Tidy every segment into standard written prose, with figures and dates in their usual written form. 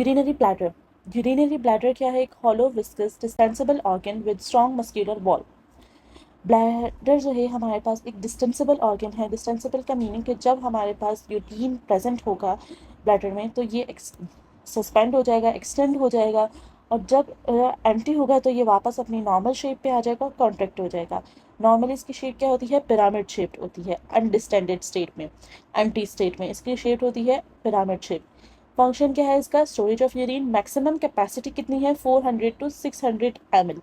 Urinary bladder. Urinary bladder क्या है? एक hollow viscus distensible organ with strong muscular wall. Bladder जो है हमारे पास एक डिस्टेंसिबल ऑर्गन है। डिस्टेंसिबल का मीनिंग कि जब हमारे पास यूरिन प्रेजेंट होगा ब्लैडर में तो ये सस्पेंड हो जाएगा, एक्सटेंड हो जाएगा, और जब एम्प्टी होगा तो ये वापस अपनी नॉर्मल शेप पे आ जाएगा, कॉन्ट्रैक्ट हो जाएगा। नॉर्मली इसकी शेप क्या होती है? पिरामिड शेप होती है अनडिस्टेंडेड स्टेट में। एम्प्टी स्टेट में इसकी शेप होती है पिरामिड शेप। फंक्शन क्या है इसका? Storage of urine. Maximum capacity कितनी है? 400 to 600 ml।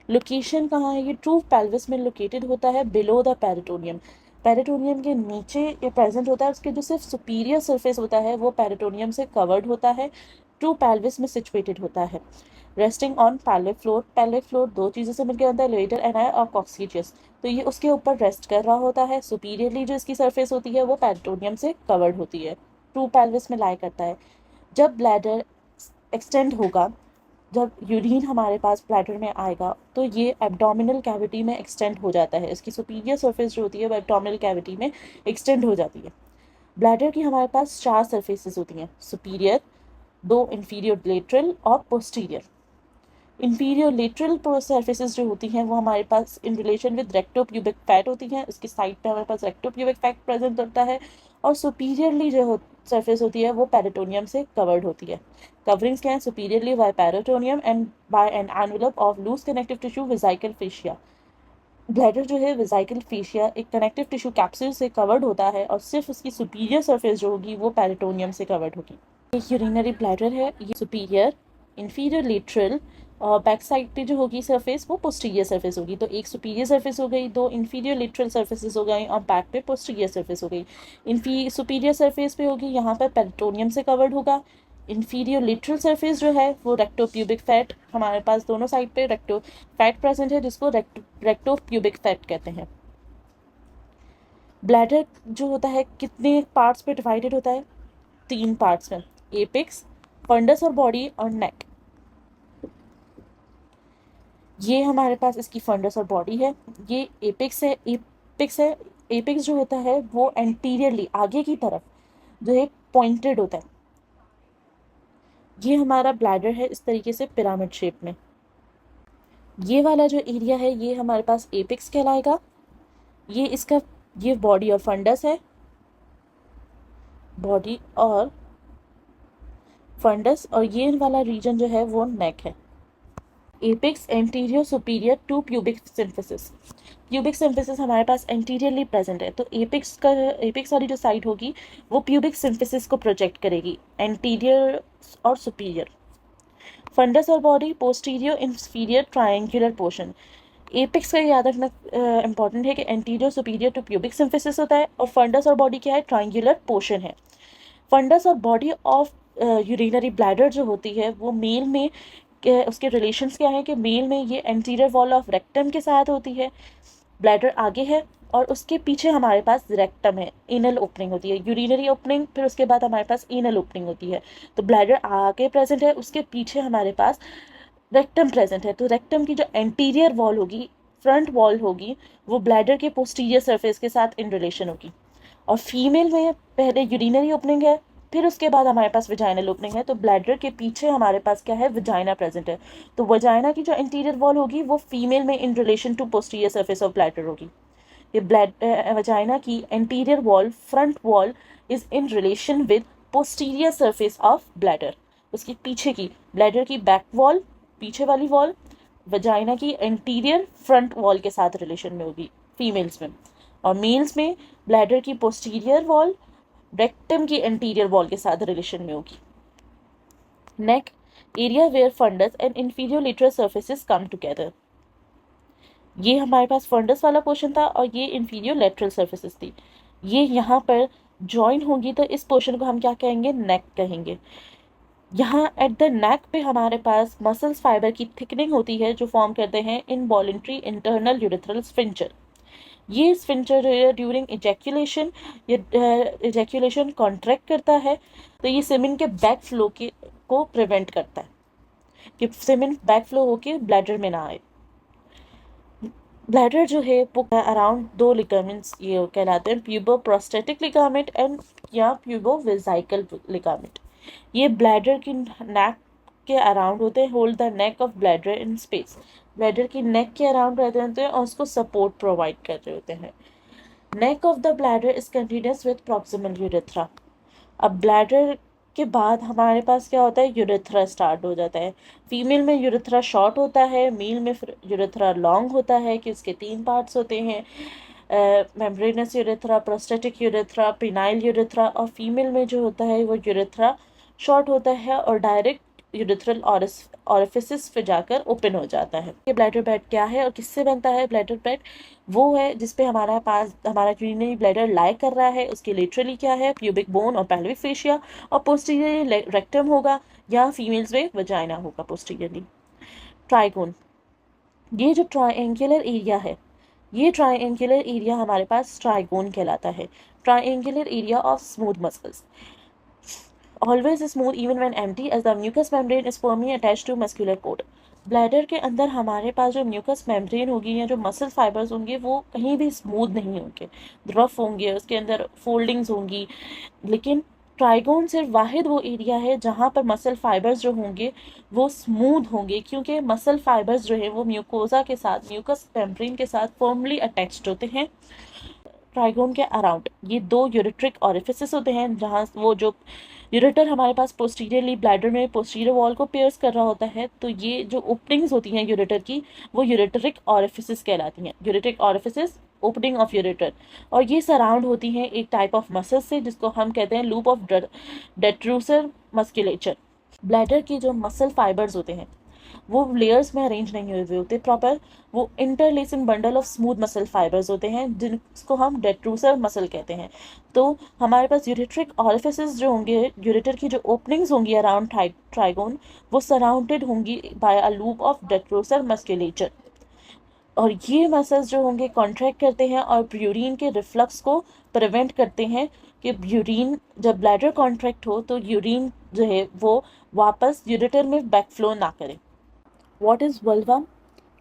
लोकेशन कहाँ है? ये ट्रू पेल्विस में लोकेटेड होता है, बिलो द पेरिटोनियम। पेरिटोनियम के नीचे ये प्रेजेंट होता है। उसके जो सिर्फ सुपीरियर सरफेस होता है वो पेरिटोनियम से कवर्ड होता है, ट्रू पेल्विस में सिचुएटेड होता है। Resting on pelvic floor. Pelvic floor दो चीज़ों से मिलकर बनता है, लेटर एनाई और कॉक्सीजियस। तो ये उसके ऊपर रेस्ट कर रहा होता है। सुपीरियरली जो इसकी सरफेस होती है वो पेरिटोनियम से कवर्ड होती है, ट्रू पेल्विस में लाई करता है। जब ब्लैडर एक्सटेंड होगा, जब यूरिन हमारे पास ब्लैडर में आएगा तो ये एब्डोमिनल कैविटी में एक्सटेंड हो जाता है। इसकी सुपीरियर सरफेस जो होती है वो एब्डोमिनल कैविटी में एक्सटेंड हो जाती है। ब्लैडर की हमारे पास चार सरफेसेस होती हैं, सुपीरियर, दो इंफीरियर लेटरल और पोस्टीरियर। इंफीरियर लेटरल सर्फेसेस जो होती हैं वो हमारे पास इन रिलेशन विद रेक्टोप्यूबिक फैट होती हैं। उसकी साइड पे हमारे पास रेक्टोप्यूबिक फैट प्रेजेंट होता है। और सुपीरियरली जो सरफेस होती है वो पेरिटोनियम से कवर्ड होती है। कवरिंग्स क्या है? Superiorly by peritoneum and by an envelope of loose connective tissue vesical fascia. Bladder जो है वेसिकल फेशिया एक कनेक्टिव टिश्यू कैप्सूल से कवर्ड होता है और सिर्फ उसकी सुपीरियर सरफेस जो होगी वो पेरिटोनियम से कवर्ड होगी। एक यूरिनरी ब्लैडर है, ये सुपीरियर, इंफीरियर लेटरल और बैक साइड पे जो होगी सरफेस वो पोस्टीरियर सरफेस होगी। तो एक सुपीरियर सरफेस हो गई, दो इंफीरियर लेटरल सरफेसेस हो गई और बैक पे पोस्टीरियर सरफेस हो गई। सुपीरियर सरफेस पे होगी, यहाँ पर पेरिटोनियम से कवर्ड होगा। इंफीरियर लेटरल सरफेस जो है वो रेक्टोप्यूबिक फैट, हमारे पास दोनों साइड पे रेक्टो फैट प्रेजेंट है जिसको रेक्टोप्यूबिक फैट कहते हैं। ब्लैडर जो होता है कितने पार्ट्स पे डिवाइडेड होता है? तीन पार्ट्स में, एपेक्स, फंडस और बॉडी और नेक। ये हमारे पास इसकी फंडस और बॉडी है। ये एपेक्स है। एपेक्स जो होता है वो एंटीरियरली आगे की तरफ जो है पॉइंटेड होता है। ये हमारा ब्लैडर है इस तरीके से पिरामिड शेप में। ये वाला जो एरिया है ये हमारे पास एपेक्स कहलाएगा। ये बॉडी और फंडस है, बॉडी और फंडस, और ये वाला रीजन जो है वो नेक है। Apex anterior superior to pubic symphysis. Pubic symphysis हमारे पास एंटीरियरली प्रेजेंट है, तो एपेक्स वाली जो साइड होगी वो प्यूबिक सिम्फिसिस को प्रोजेक्ट करेगी, एंटीरियर और सुपीरियर। फंडस और body posterior inferior triangular portion. Apex का याद रखना इंपॉर्टेंट है कि anterior superior to pubic symphysis होता है और फंडस और बॉडी क्या है? ट्रायंगुलर पोर्शन है। फंडस और बॉडी ऑफ यूरिनरी ब्लैडर जो होती है वो मेल में उसके रिलेशंस क्या है कि मेल में ये एंटीरियर वॉल ऑफ रेक्टम के साथ होती है, ब्लैडर आगे है और उसके पीछे हमारे पास रेक्टम है, एनल ओपनिंग होती है, यूरिनरी ओपनिंग, फिर उसके बाद हमारे पास एनल ओपनिंग होती है। तो ब्लैडर आगे प्रेजेंट है, उसके पीछे हमारे पास रेक्टम प्रेजेंट है। तो रेक्टम की जो एंटीरियर वॉल होगी, फ्रंट वॉल होगी, वो ब्लैडर के पोस्टीरियर सरफेस के साथ इन रिलेशन होगी। और फीमेल में पहले यूरिनरी ओपनिंग है, फिर उसके बाद हमारे पास विजाइनल ओपनिंग है। तो ब्लैडर के पीछे हमारे पास क्या है? विजाइना प्रेजेंट है। तो विजाइना की जो इंटीरियर वॉल होगी वो फीमेल में in relation to posterior surface of bladder होगी। ये वजाइना की anterior wall, front wall is in relation with posterior surface of bladder. उसकी पीछे की ब्लैडर की बैक वॉल, पीछे वाली वॉल वजाइना की एंटीरियर फ्रंट वॉल के साथ रिलेशन में होगी फीमेल्स में, और मेल्स में ब्लैडर की पोस्टीरियर वॉल रेक्टम की एंटीरियर वॉल के साथ रिलेशन में होगी। Neck area where fundus and inferior lateral surfaces come together. ये हमारे पास फंडस वाला पोर्शन था और ये इंफीरियर लेटरल सर्फेसिस थी। ये यहाँ पर ज्वाइन होगी तो इस पोर्शन को हम क्या कहेंगे? नेक कहेंगे। यहाँ एट द नेक पे हमारे पास मसल्स फाइबर की थिकनिंग होती है जो फॉर्म करते हैं इनवॉलेंट्री इंटरनल यूरेथ्रल स्फिंक्टर। ये स्फिंक्टर ड्यूरिंग इजैक्यूलेशन, ये इजैक्यूलेशन कॉन्ट्रैक्ट करता है, तो ये सेमेन के बैक फ्लो को प्रिवेंट करता है कि सेमेन बैक फ्लो होके ब्लैडर में ना आए। ब्लैडर जो है वो अराउंड दो लिगामेंट्स ये कहलाते हैं, प्यूबो प्रोस्टेटिक लिगामेंट एंड या प्यूबो वेसाइकल लिगामेंट। ये ब्लैडर की नेक के अराउंड होते हैं, hold the neck of bladder in space. Bladder की नेक के अराउंड रहते होते हैं और उसको सपोर्ट प्रोवाइड कर रहे होते हैं। Neck of the bladder is continuous with proximal urethra. अब ब्लैडर के बाद हमारे पास क्या होता है, यूरेथ्रा स्टार्ट हो जाता है। फीमेल में यूरेथ्रा शॉर्ट होता है, मेल में फिर यूरेथ्रा लॉन्ग होता है कि उसके 3 पार्ट्स होते हैं, membranes urethra, prostatic urethra, phenyl urethra. और फीमेल में जो होता है वो यूरेथ्रा शॉर्ट होता है और डायरेक्ट यूरेथ्रल ऑरिफिसिस पे जाकर ओपन हो जाता है। ये ब्लैडर बेड क्या है और किससे बनता है? ब्लैडर बेड वो है जिसपे हमारा यूरिनरी ब्लैडर लाई कर रहा है। उसके लिटरली क्या है? प्यूबिक बोन और पेल्विक फेशिया, और पोस्टीरियरली रेक्टम होगा या फीमेल्स में वजाइना होगा पोस्टीरियरली। ट्राइगोन, ये जो ट्रायंगुलर एरिया है, ये ट्रायंगुलर एरिया हमारे पास ट्राइगोन कहलाता है। Triangular area of smooth muscles, always smooth even when empty as the mucous membrane is firmly attached to muscular cord। Bladder के अंदर हमारे पास जो म्यूकस मेम्ब्रेन होगी या जो मसल फाइबर्स होंगे वो कहीं भी स्मूथ नहीं होंगे, रफ होंगे, उसके अंदर फोल्डिंग्स होंगी। लेकिन ट्राइगोन सिर्फ वाहिद वो एरिया है जहाँ पर मसल फाइबर्स जो होंगे वो स्मूथ होंगे, क्योंकि मसल फाइबर्स जो है वो म्यूकोजा के साथ, म्यूकस मेम्ब्रेन के साथ फर्मली अटैच्ड होते हैं। ट्राइगोन के अराउंड ये 2 यूरेट्रिक ऑरिफिसेस होते हैं, जहाँ वो जो यूरेटर हमारे पास पोस्टीरियरली ब्लैडर में पोस्टीरियर वॉल को पियर्स कर रहा होता है, तो ये जो ओपनिंग्स होती हैं यूरेटर की वो यूरेटरिक ऑरिफिसेस कहलाती हैं। यूरेट्रिक ऑरिफिसेस, ओपनिंग ऑफ यूरेटर, और ये सराउंड होती हैं एक टाइप ऑफ मसल से जिसको हम कहते हैं loop of detrusor musculature. Bladder की जो मसल फाइबर्स होते हैं वो लेयर्स में अरेंज नहीं हुए होते प्रॉपर, वो interlacing bundle of smooth muscle fibres होते हैं जिनको हम डेट्रूसर मसल कहते हैं। तो हमारे पास यूरेट्रिक ऑरिफिसेस जो होंगे, यूरेटर की जो ओपनिंग्स होंगी अराउंड ट्राइगोन, वो सराउंडेड होंगी by a loop of detrusor musculature. और ये मसल्स जो होंगे कॉन्ट्रैक्ट करते हैं और यूरिन के रिफ्लक्स को प्रिवेंट करते हैं कि यूरिन, जब ब्लैडर कॉन्ट्रैक्ट हो तो यूरिन जो है वो वापस यूरेटर में बैकफ्लो ना करे। What is vulva?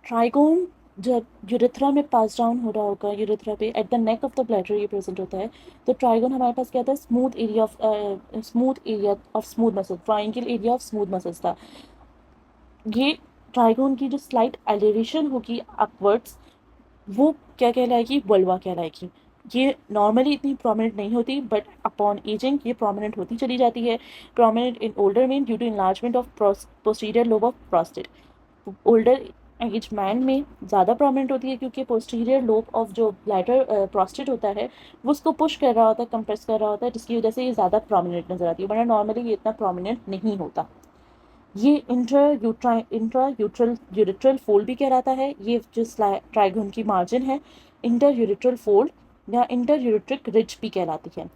ट्राइगोन जब यूरेथ्रा में पास डाउन हो रहा होगा, यूरेथ्रा पे at the neck of the bladder ये प्रेजेंट होता है, तो ट्राइगोन हमारे पास क्या था? Smooth area of smooth muscle, triangle area of smooth muscles था। ये ट्राइगोन की जो स्लाइट एलिवेशन होगी अपवर्ड्स, वो क्या कहलाएगी? वल्वा कहलाएगी। ये नॉर्मली इतनी प्रोमिनेंट नहीं होती, बट अपॉन एजिंग ये प्रोमिनेंट होती चली जाती है। Prominent in older man due to enlargement of posterior lobe of prostate. Older age man में ज़्यादा प्रोमिनेंट होती है क्योंकि पोस्टीरियर लोब ऑफ जो ब्लैडर प्रोस्टेट होता है वो उसको पुश कर रहा होता है, कंप्रेस कर रहा होता है, जिसकी वजह से ये ज़्यादा प्रोमिनेंट नजर आती है, वरना नॉर्मली ये इतना प्रोमिनेंट नहीं होता। ये इंट्रा यूरेट्रल फोल्ड भी कहलाता है। ये जो ट्राइगोन की मार्जिन है इंटर यूरेट्रल फोल्ड या इंटर यूरेट्रिक रिज भी कहलाती है।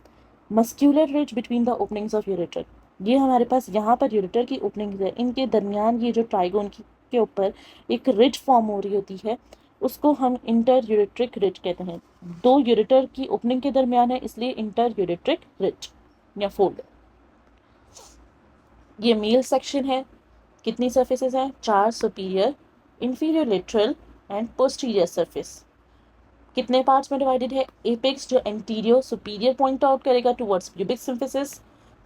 Muscular ridge between the openings of ureter, ये हमारे पास यहाँ पर यूरेटर की ओपनिंग्स है, इनके दरमियान ये जो ट्राइगोन के ऊपर एक रिज फॉर्म हो रही होती है उसको हम इंटर यूरेट्रिक रिज कहते हैं। 2 यूरेटर की ओपनिंग के दरमियान है, इसलिए इंटर यूरेट्रिक रिज या फोल्ड। ये मेल सेक्शन है। कितनी सर्फेसेस हैं? 4 superior, inferior lateral and posterior surface. कितने पार्ट्स में डिवाइडेड है? एपेक्स जो एंटीरियर सुपीरियर पॉइंट आउट करेगा towards pubic symphysis,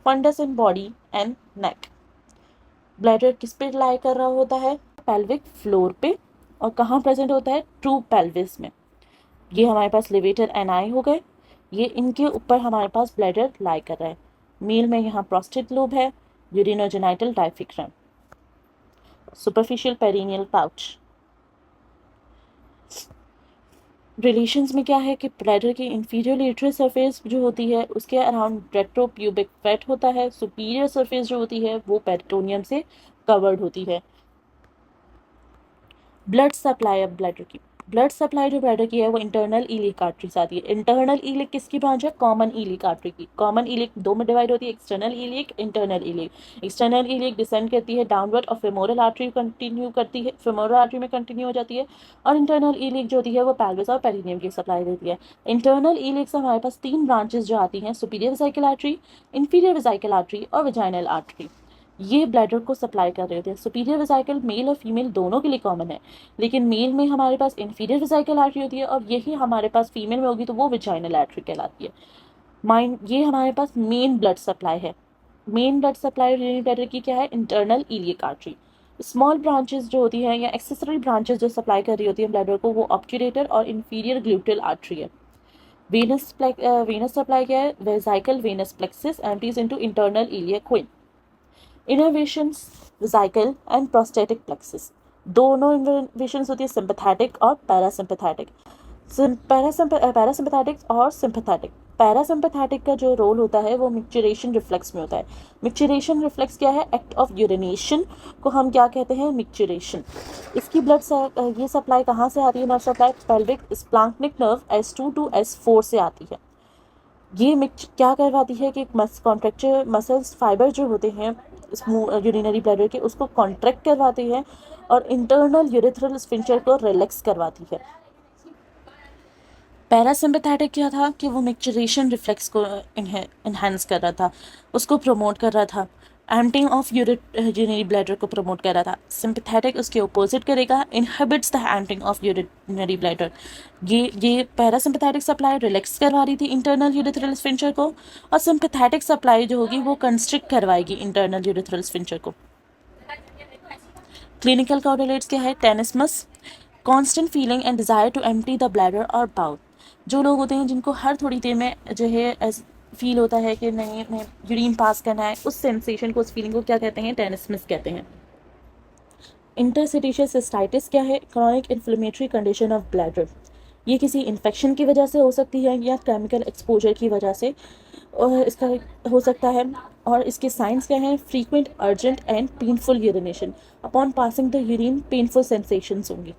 fundus in body and neck. Bladder किस पे लाई कर रहा होता है? पेल्विक फ्लोर पे। और कहाँ प्रेजेंट होता है? ट्रू पेल्विस में। ये हमारे पास लिवेटर एनाई हो गए, ये इनके ऊपर हमारे पास ब्लैडर लाई कर रहा है। मेल में यहाँ प्रोस्टेट लोब है, urinogenital diaphragm, superficial perineal pouch. Relations में क्या है कि ब्लैडर की इंफीरियर लेटरल सरफेस जो होती है उसके अराउंड रेट्रोप्यूबिक फैट होता है, सुपीरियर सरफेस जो होती है वो पेरिटोनियम से कवर्ड होती है। ब्लड सप्लाई अब ब्लैडर की, ब्लड सप्लाई जो ब्लैडर की है वो इंटरनल इलिक आर्टरी से आती है। इंटरनल इलिक किसकी ब्रांच है? कॉमन इलिक आर्टरी की। कॉमन इलिक 2 में डिवाइड होती है, external iliac, internal iliac. External iliac descend करती है डाउनवर्ड और फेमोरल आर्टरी कंटिन्यू करती है, फेमोरल आर्टरी में कंटिन्यू हो जाती है। और इंटरनल इलिक जो होती है वो पेल्विस और पेरिनियम की सप्लाई देती है। इंटरनल इलिक से हमारे पास 3 ब्रांचेस जो आती हैं, superior vesicle artery, inferior vesicle artery और वेजाइनल आर्टरी। ये ब्लैडर को सप्लाई कर रहे होते हैं। सुपीरियर वेसिकल मेल और फीमेल दोनों के लिए कॉमन है, लेकिन मेल में हमारे पास इंफीरियर वेसिकल आर्टरी होती है और यही हमारे पास फीमेल में होगी तो वो वेजाइनल आर्टरी कहलाती है। ये हमारे पास मेन ब्लड सप्लाई है। Main blood supply urinary bladder की क्या है, internal iliac artery. Small branches जो होती हैं या एक्सेसरी ब्रांचेस जो सप्लाई कर रही होती है ब्लैडर को, वो ऑब्ट्यूरेटर और इंफीरियर ग्लूटेल आर्टरी है। वेनस सप्लाई क्या है, vesical venous plexus empties into internal iliac vein. Innervations vesical and prostatic plexus, दोनों इनर्वेशंस होती है सिंपैथेटिक और पैरासिम्पैथेटिक। पैरासिम्पैथेटिक और सिंपैथेटिक। पैरासिम्पैथेटिक का जो रोल होता है वो मिक्चुरेशन रिफ्लेक्स में होता है। मिक्चुरेशन रिफ्लेक्स क्या है, एक्ट ऑफ यूरिनेशन को हम क्या कहते हैं, मिक्चुरेशन। इसकी ये सप्लाई कहाँ से आती है, nerve supply pelvic splanchnic nerve S2 to S4 से आती है। ये क्या करवाती है कि कॉन्ट्रेक्चर मसल्स फाइबर जो होते हैं यूरिनरी ब्लैडर के, उसको कॉन्ट्रैक्ट करवाती है और इंटरनल यूरेथ्रल स्फिंक्टर को रिलैक्स करवाती है। पैरासिम्पैथेटिक क्या था कि वो मिक्चुरेशन रिफ्लेक्स को इन्हेंस कर रहा था, उसको प्रमोट कर रहा था, एम्प्टिंग ऑफ यूरिनरी ब्लैडर को प्रमोट कर रहा था। सिंपैथेटिक उसके ऑपोजिट करेगा, inhibits the emptying of urinary bladder. ये पैरासिम्पैथेटिक सप्लाई रिलैक्स करवा रही थी इंटरनल यूरेथ्रल स्फिंक्टर को, और सिंपैथेटिक सप्लाई जो होगी वो कंस्ट्रिक्ट करवाएगी इंटरनल यूरेथ्रल स्फिंक्टर को। क्लिनिकल कोरिलेट्स क्या है, tenesmus, constant feeling and desire to empty the bladder और बाउल। जो लोग होते हैं जिनको हर थोड़ी देर में जो है फील होता है कि नहीं मैं यूरिन पास करना है, उस सेंसेशन को, उस फीलिंग को क्या कहते हैं, टेनिसमस कहते हैं। इंटरस्टिशियल सिस्टाइटिस क्या है, chronic inflammatory condition of bladder. ये किसी इन्फेक्शन की वजह से हो सकती है या केमिकल एक्सपोजर की वजह से इसका हो सकता है। और इसके साइंस क्या हैं, frequent urgent and painful urination, upon passing the urine painful sensations होंगी।